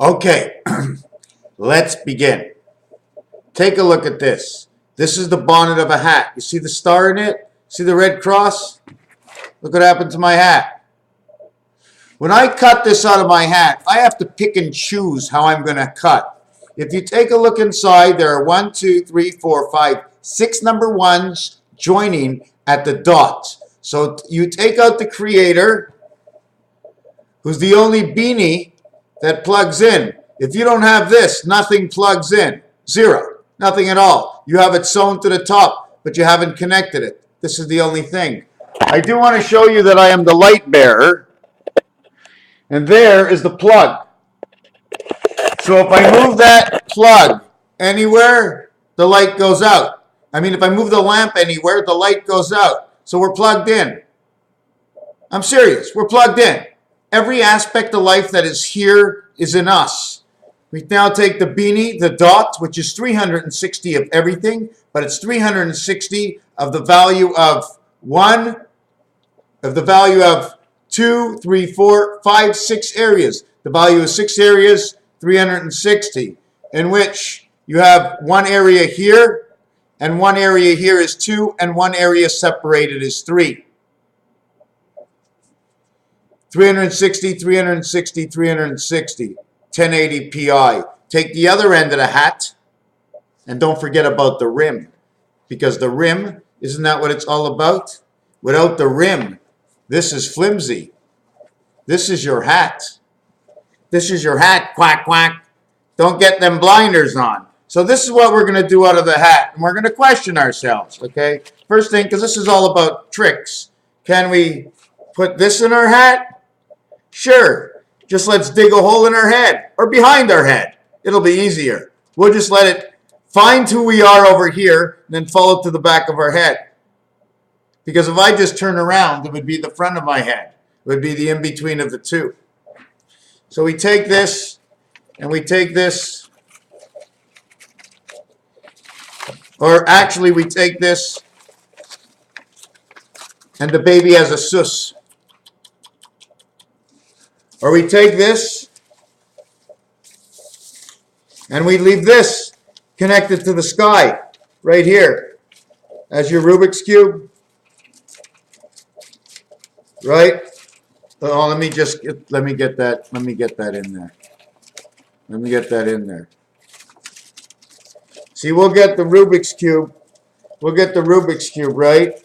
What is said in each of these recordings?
Okay, let's begin. Take a look at this. This is the bonnet of a hat. You see the star in it? See the red cross? Look what happened to my hat. When I cut this out of my hat, I have to pick and choose how I'm going to cut. If you take a look inside, there are 1, 2, 3, 4, 5, 6 number ones joining at the dot. So you take out the creator, who's the only beanie that plugs in. If you don't have this, nothing plugs in. Zero. Nothing at all. You have it sewn to the top, but you haven't connected it. This is the only thing. I do want to show you that I am the light bearer. And there is the plug. So if I move that plug anywhere, the light goes out. I mean, if I move the lamp anywhere, the light goes out. So we're plugged in. I'm serious. We're plugged in. Every aspect of life that is here is in us. We now take the beanie, the dot, which is 360 of everything, but it's 360 of the value of 1, of the value of 2, 3, 4, 5, 6 areas. The value of 6 areas, 360, in which you have one area here, and one area here is 2, and one area separated is 3. 360, 360, 360, 1080 pi. Take the other end of the hat, and don't forget about the rim, because the rim, isn't that what it's all about? Without the rim, this is flimsy. This is your hat. This is your hat, quack, quack. Don't get them blinders on. So this is what we're going to do out of the hat, and we're going to question ourselves, okay? First thing, because this is all about tricks. Can we put this in our hat? Sure. Just let's dig a hole in our head, or behind our head. It'll be easier. We'll just let it find who we are over here, and then follow to the back of our head. Because if I just turn around, it would be the front of my head. It would be the in-between of the two. So we take this, and we take this, or actually we take this, and the baby has a sus. Or we take this, and we leave this connected to the sky, right here, as your Rubik's Cube, right? Oh, let me get that in there. Let me get that in there. See, we'll get the Rubik's Cube. We'll get the Rubik's Cube, right?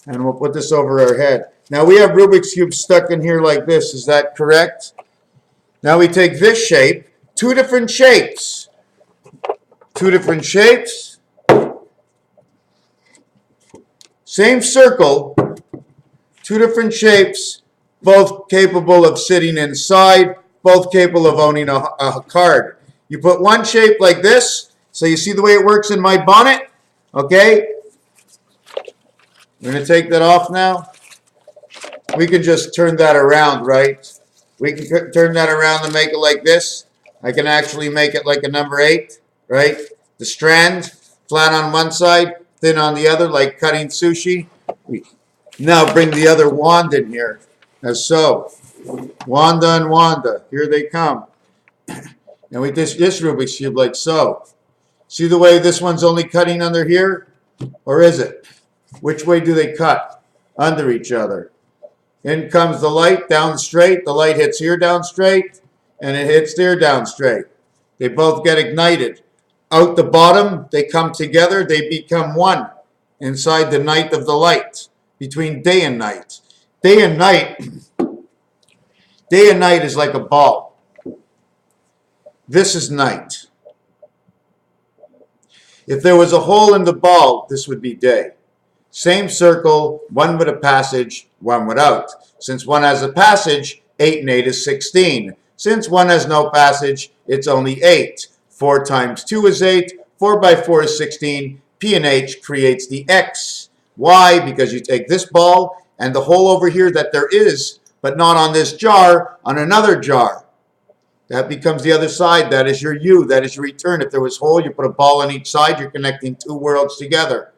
And we'll put this over our head. Now we have Rubik's Cube stuck in here like this. Is that correct? Now we take this shape, 2 different shapes. 2 different shapes. Same circle, 2 different shapes, both capable of sitting inside, both capable of owning a card. You put one shape like this, so you see the way it works in my bonnet, okay? We're going to take that off now. We can just turn that around, right? We can turn that around and make it like this. I can actually make it like a number 8, right? The strand, flat on one side, thin on the other, like cutting sushi. We now bring the other wand in here, as so. Wanda and Wanda, here they come. And we this Rubik's Cube like so. See the way this one's only cutting under here? Or is it? Which way do they cut? Under each other. In comes the light down straight. The light hits here down straight, and it hits there down straight. They both get ignited. Out the bottom, they come together. They become one inside the night of the light, between day and night. Day and night is like a ball. This is night. If there was a hole in the ball, this would be day. Same circle, one with a passage, one without. Since one has a passage, 8 and 8 is 16. Since one has no passage, it's only 8. 4 times 2 is 8. 4 by 4 is 16. P and H creates the X. Why? Because you take this ball and the hole over here that there is, but not on this jar, on another jar. That becomes the other side. That is your U. That is your return. If there was a hole, you put a ball on each side. You're connecting 2 worlds together.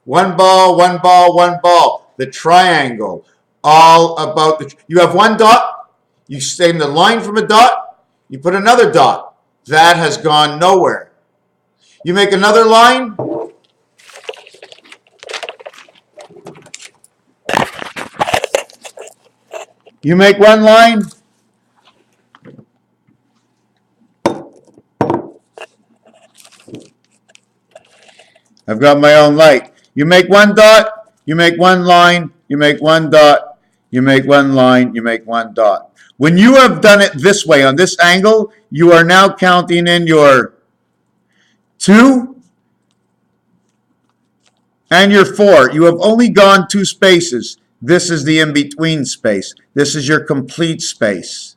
One ball, one ball, one ball. The triangle. All about the... You have one dot. You same the line from a dot, you put another dot. That has gone nowhere. You make another line. You make one line. I've got my own light. You make one dot, you make one line, you make one dot, you make one line, you make one dot. When you have done it this way, on this angle, you are now counting in your 2 and your 4. You have only gone 2 spaces. This is the in-between space. This is your complete space.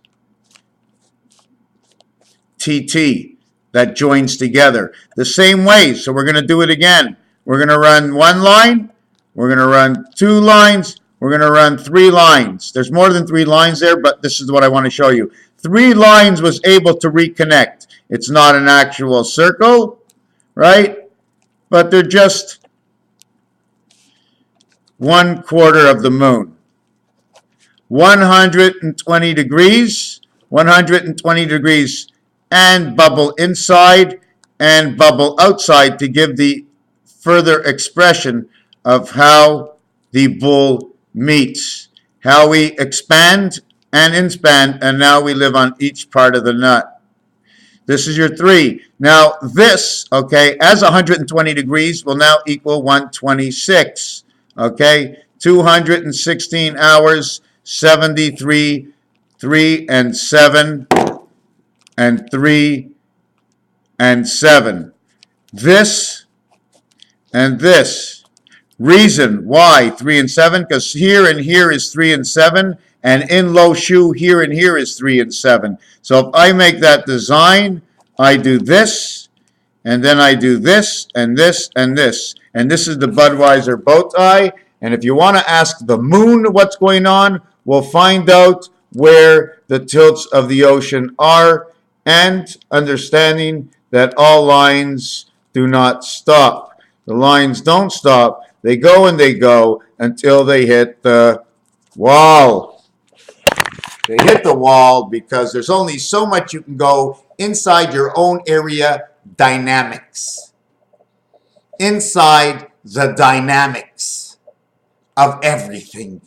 TT. That joins together the same way. So we're going to do it again. We're going to run one line. We're going to run 2 lines. We're going to run 3 lines. There's more than 3 lines there, but this is what I want to show you. 3 lines was able to reconnect. It's not an actual circle, right? But they're just 1/4 of the moon. 120 degrees, 120 degrees, and bubble inside and bubble outside to give the further expression of how the bull meets, how we expand and inspan, and now we live on each part of the nut. This is your 3. Now this, okay, as 120 degrees will now equal 126, okay, 216 hours, 73, 3 and 7, and 3 and 7. This and this. Reason why 3 and 7, because here and here is 3 and 7, and in low shoe here and here is 3 and 7. So if I make that design, I do this, and then I do this, and this, and this. And this is the Budweiser bow tie. And if you want to ask the moon what's going on, we'll find out where the tilts of the ocean are, and understanding that all lines do not stop. The lines don't stop. They go and they go until they hit the wall. They hit the wall because there's only so much you can go inside your own area dynamics. Inside the dynamics of everything.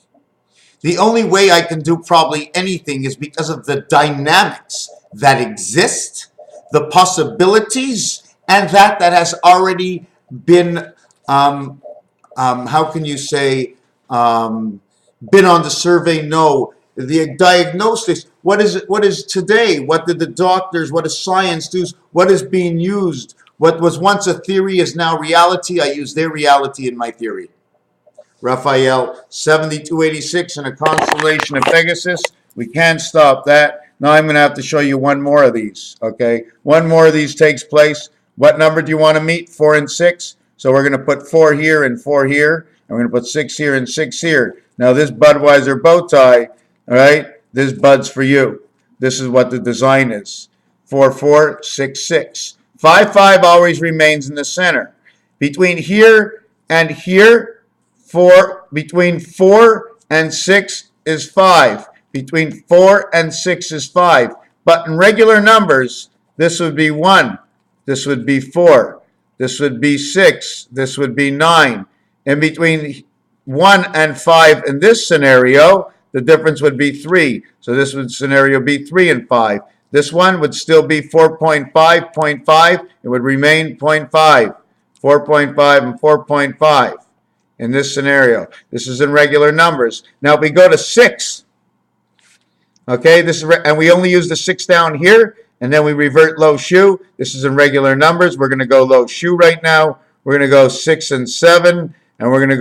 The only way I can do probably anything is because of the dynamics that exist, the possibilities, and that has already been, how can you say, been on the survey? No, the diagnosis. What is today? What did the doctors? What does science do? What is being used? What was once a theory is now reality. I use their reality in my theory. Raphael, 7286 in a constellation of Pegasus. We can't stop that. Now I'm going to have to show you one more of these, okay? One more of these takes place. What number do you want to meet? 4 and 6. So we're going to put 4 here and 4 here. And we're going to put 6 here and 6 here. Now this Budweiser bow tie, all right, this Bud's for you. This is what the design is. 4, 4, 6, 6. 5, 5 always remains in the center. Between here and here, between 4 and 6 is 5. Between 4 and 6 is 5. But in regular numbers, this would be 1. This would be 4. This would be 6. This would be 9. And between 1 and 5 in this scenario, the difference would be 3. So this would scenario be 3 and 5. This one would still be 4.5, 0.5. It would remain 0.5. 4.5 and 4.5 in this scenario. This is in regular numbers. Now if we go to 6, okay, this is and we only use the 6 down here, and then we revert low shoe. This is in regular numbers. We're going to go low shoe right now. We're going to go 6 and 7, and we're going to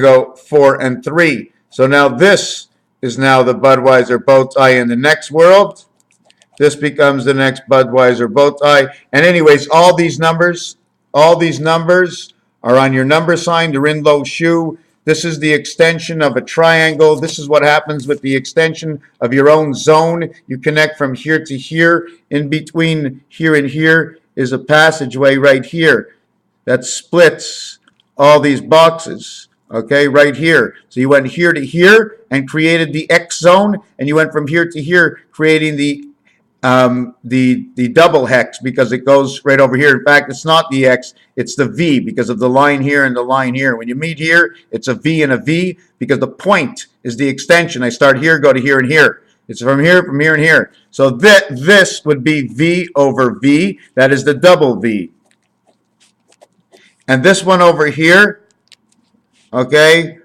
go 4 and 3. So now this is now the Budweiser bow tie in the next world. This becomes the next Budweiser bow tie. And anyways, all these numbers are on your number sign. They're in low shoe. This is the extension of a triangle. This is what happens with the extension of your own zone. You connect from here to here. In between here and here is a passageway right here that splits all these boxes. Okay, right here. So you went here to here and created the X zone, and you went from here to here creating the double hex because it goes right over here. In fact, it's not the X, it's the V because of the line here and the line here. When you meet here, it's a V and a V because the point is the extension. I start here, go to here and here. It's from here, and here. So this would be V over V. That is the double V. And this one over here, okay,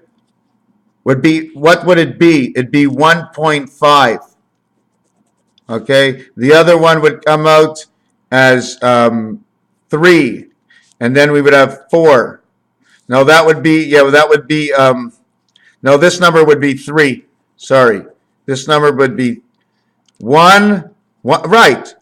would be, what would it be? It'd be 1.5. Okay, the other one would come out as 3, and then we would have 4. No, that would be, yeah, that would be, no, this number would be 3. Sorry, this number would be 1, right,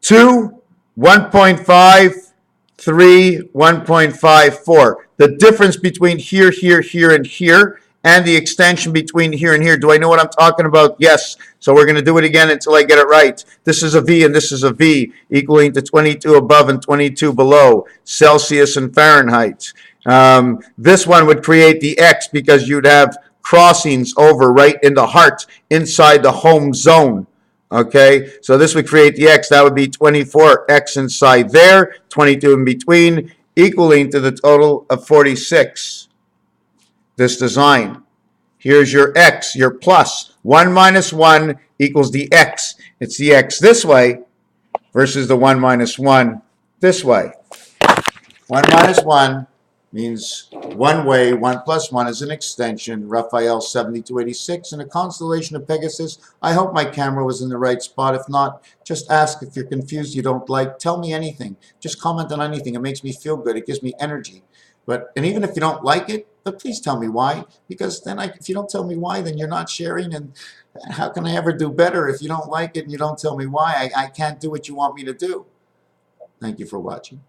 2, 1.5, 3, 1.54. The difference between here, here, here, and here, and the extension between here and here. Do I know what I'm talking about? Yes. So we're going to do it again until I get it right. This is a V and this is a V, equaling to 22 above and 22 below, Celsius and Fahrenheit. This one would create the X because you'd have crossings over right in the heart, inside the home zone. Okay, so this would create the X. That would be 24X inside there, 22 in between, equaling to the total of 46. This design. Here's your X, your plus. 1 minus 1 equals the X. It's the X this way versus the 1 minus 1 this way. 1 minus 1 means one way. 1 plus 1 is an extension. Raphael 7286 in a constellation of Pegasus. I hope my camera was in the right spot. If not, just ask. If you're confused, you don't like, tell me anything. Just comment on anything. It makes me feel good. It gives me energy. And even if you don't like it, but please tell me why, because then if you don't tell me why, then you're not sharing, and how can I ever do better if you don't like it and you don't tell me why? I can't do what you want me to do. Thank you for watching.